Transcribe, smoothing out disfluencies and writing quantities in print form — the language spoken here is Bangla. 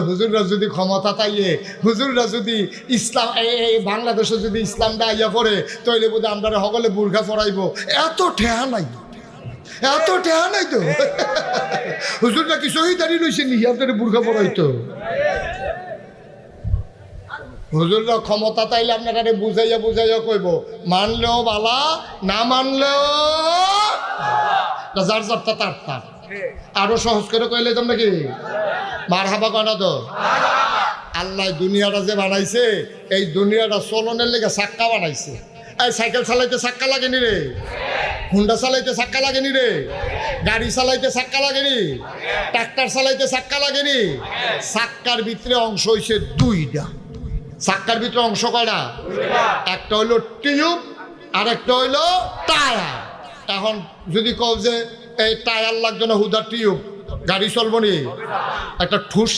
হুজুররা যদি ক্ষমতা তাইয়ে হুজুররা যদি ইসলাম এই বাংলাদেশে যদি ইসলামটা আইয়া পড়ে তৈলে বোধ আমরা সকলে বুর্খা পরাইব এত ঠেহা নাই এত ঠেহা নাই তো হুজুররা কি শহীদারি লইছে নি আপনার বুর্খা পরাইতো হুজুররা ক্ষমতা তাইলে আপনারা বুঝাইয়া বুঝাইয়া কইব মানলেও বালা না মানলেও যার যারটা তার তার আরো সহজ করে কইলে তোমরা কি মারহাবা কনা তো আল্লাহ দুনিয়াটা যে বানাইছে এই দুনিয়াটা চলনের লেগে চাক্কা বানাইছে এই সাইকেল চালাইতে চাক্কা লাগেনি রে হুন্ডা চালাইতে চাক্কা লাগেনি রে গাড়ি চালাইতে চাক্কা লাগেনি ট্রাক্টর চালাইতে চাক্কা লাগেনি চাক্কার ভিতরে অংশ হইছে দুইটা চাক্কার ভিতরে অংশ কয়টা একটা হইলো টিউব আর একটা হইলো টায়ার এখন যদি কও যে এই টায়ার লাগবে না হুদা টিউব গাড়ি চলবো নি একটা ঠুস